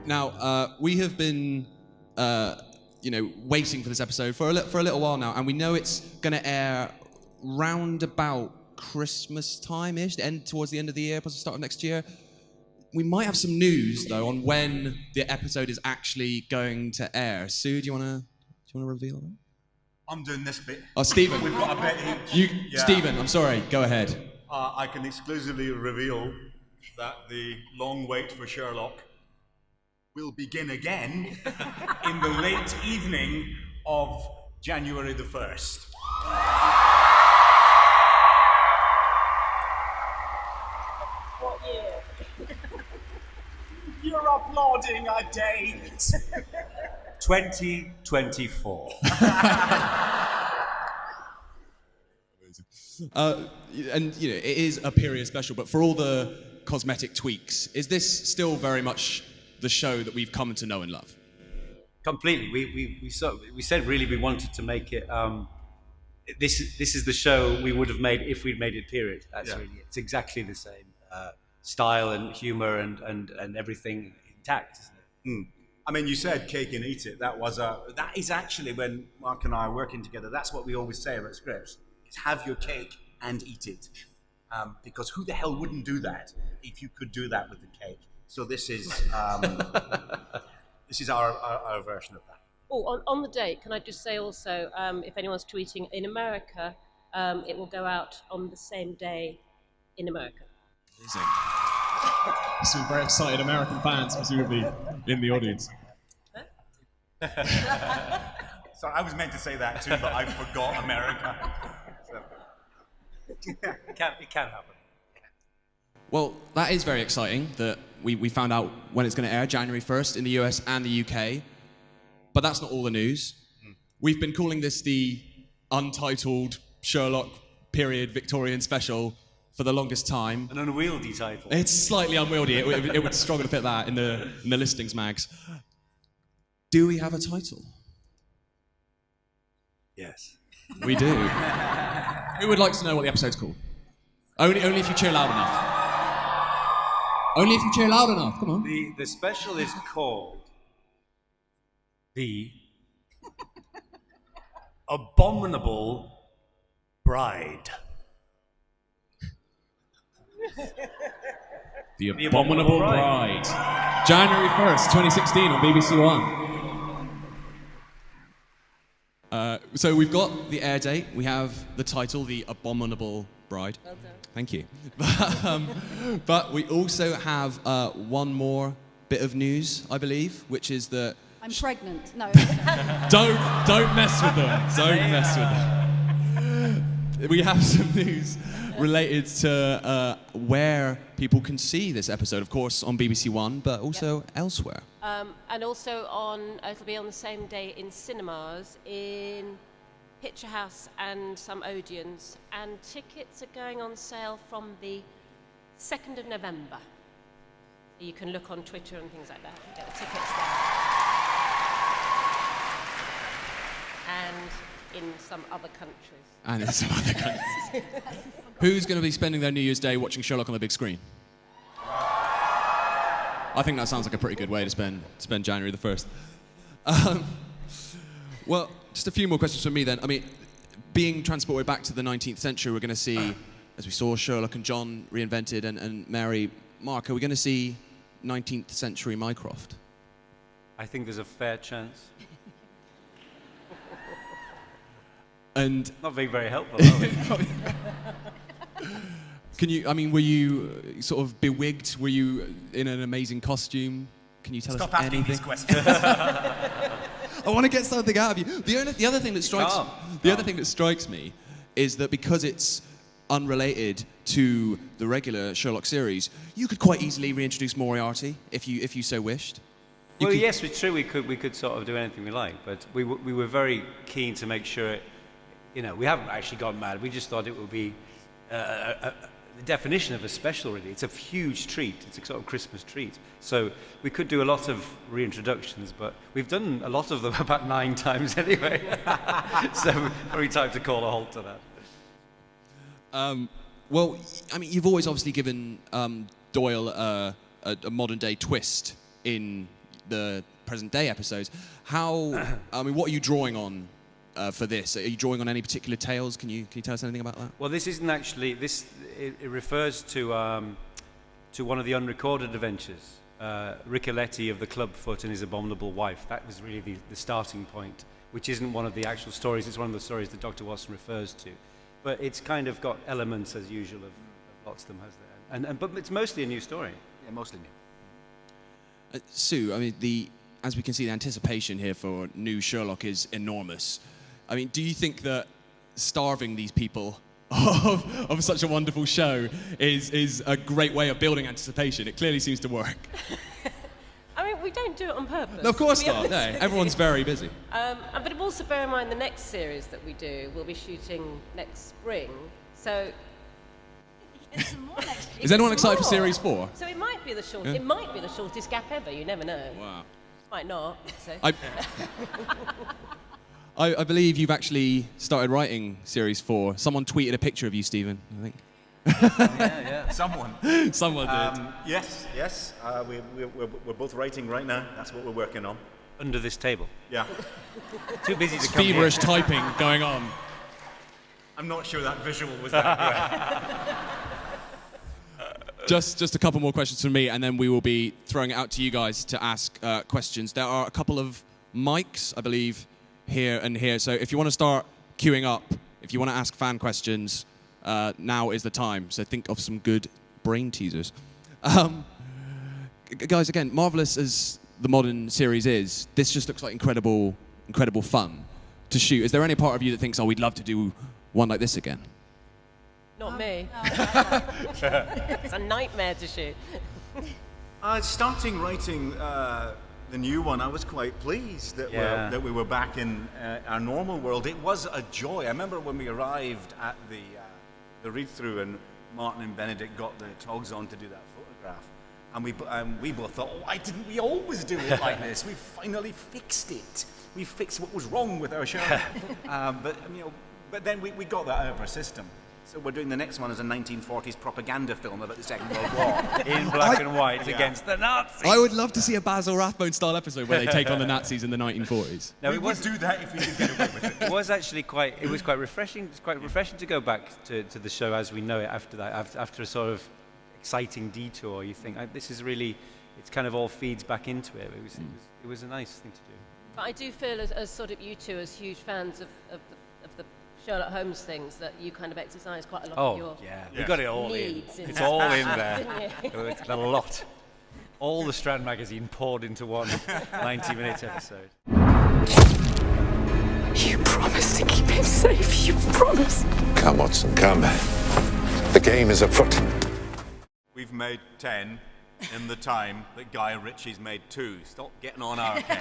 Now, we have been, waiting for this episode for a little while now, and we know it's going to air round about Christmas time-ish, towards the end of the year, possibly start of next year. We might have some news though on when the episode is actually going to air. Sue, do you want to reveal that? I'm doing this bit. Oh, Stephen. We've got a bit each. Stephen, I'm sorry. Go ahead. I can exclusively reveal that the long wait for Sherlock will begin again in the late evening of January the 1st. What year? You're applauding a date. 2024. It is a period special, but for all the cosmetic tweaks, is this still very much the show that we've come to know and love? Completely. We said really we wanted to make it. This is the show we would have made if we'd made it. Period. That's really it. It's exactly the same style and humor and everything intact, isn't it? I mean, you said cake and eat it. That is actually when Mark and I are working together. That's what we always say about scripts: is have your cake and eat it, because who the hell wouldn't do that if you could do that with the cake? So this is this is our version of that. Oh, on the date, can I just say also, if anyone's tweeting in America, it will go out on the same day in America. Amazing. Some very excited American fans, presumably, in the audience. So I was meant to say that too, but I forgot America. So. It can happen. Well, that is very exciting that we found out when it's going to air, January 1st, in the US and the UK. But that's not all the news. We've been calling this the untitled Sherlock period Victorian special for the longest time. An unwieldy title. It's slightly unwieldy. It would struggle to fit that in the listings mags. Do we have a title? Yes. We do. Who would like to know what the episode's called? Only if you cheer loud enough. Only if you cheer loud enough. Come on. The special is called The Abominable Bride. The Abominable Bride. January 1st, 2016 on BBC One. So we've got the air date. We have the title, The Abominable Bride. Well done. Thank you. But we also have one more bit of news, I believe, which is that... I'm pregnant. No. Don't mess with them. Don't mess with them. We have some news related to where people can see this episode, of course, on BBC One, but also elsewhere. And also it'll be on the same day in cinemas, in Picture House and some Odeons, and tickets are going on sale from the 2nd of November. You can look on Twitter and things like that and get the tickets there. And in some other countries. Who's going to be spending their New Year's Day watching Sherlock on the big screen? I think that sounds like a pretty good way to spend January the 1st. Well, just a few more questions from me then. I mean, being transported back to the 19th century, we're going to see, as we saw Sherlock and John reinvented and Mary, Mark, are we going to see 19th century Mycroft? I think there's a fair chance. And not being very helpful, are we? were you sort of bewigged? Were you in an amazing costume? Can you tell us anything? Stop asking these questions. I want to get something out of you. The other thing that strikes me is that because it's unrelated to the regular Sherlock series, you could quite easily reintroduce Moriarty if you so wished. Yes, it's true. We could sort of do anything we like, but we were very keen to make sure we haven't actually gone mad. We just thought it would be the definition of a special, really. It's a huge treat. It's a sort of Christmas treat. So we could do a lot of reintroductions, but we've done a lot of them about 9 times anyway. So probably time to call a halt to that. Well, I mean, you've always obviously given Doyle a modern-day twist in the present-day episodes. How? I mean, what are you drawing on for this? Are you drawing on any particular tales? Can you tell us anything about that? Well, this isn't actually this. It refers to one of the unrecorded adventures, Ricoletti of the Clubfoot and his abominable wife. That was really the starting point, which isn't one of the actual stories. It's one of the stories that Dr. Watson refers to, but it's kind of got elements as usual of lots of them has there, but it's mostly a new story. Yeah, mostly new. Sue, I mean, as we can see, the anticipation here for new Sherlock is enormous. I mean, do you think that starving these people of such a wonderful show is a great way of building anticipation? It clearly seems to work. I mean, we don't do it on purpose. No, of course not. honest. No, everyone's very busy. But also bear in mind the next series that we do, we'll be shooting next spring. So Is anyone excited for Series 4? So it might be the Yeah. It might be the shortest gap ever. You never know. Wow. Might not. So. I believe you've actually started writing Series 4. Someone tweeted a picture of you, Stephen, I think. Yeah. Someone. Someone did. Yes. We're both writing right now. That's what we're working on. Under this table. Yeah. Too busy to It's come feverish here. typing going on. I'm not sure that visual was that great. Just a couple more questions from me, and then we will be throwing it out to you guys to ask questions. There are a couple of mics, I believe, here and here. So if you want to start queuing up, if you want to ask fan questions, now is the time. So think of some good brain teasers. Guys, again, marvelous as the modern series is, this just looks like incredible fun to shoot. Is there any part of you that thinks, oh, we'd love to do one like this again? Not me. It's a nightmare to shoot. Starting writing the new one, I was quite pleased that we were back in our normal world. It was a joy. I remember when we arrived at the read-through and Martin and Benedict got the togs on to do that photograph, and we both thought, why didn't we always do it like this? We finally fixed it. We fixed what was wrong with our show. But then we got that out of our system. So we're doing the next one as a 1940s propaganda film about the Second World War. In black and white against the Nazis. I would love to see a Basil Rathbone style episode where they take on the Nazis in the 1940s. No, we would do that if we could get away with it. It was actually quite refreshing. It's quite refreshing to go back to the show as we know it after that. After a sort of exciting detour, you think this is really, it's kind of all feeds back into it. It was a nice thing to do. But I do feel as sort of you two as huge fans of the Sherlock Holmes things that you kind of exercise quite a lot of your we got it all in. needs in It's that, all in didn't there. you? It's got a lot. All the Strand magazine poured into one 90-minute episode. You promised to keep him safe. You promised. Come, Watson, come. The game is afoot. We've made 10 in the time that Guy Ritchie's made 2. Stop getting on our case.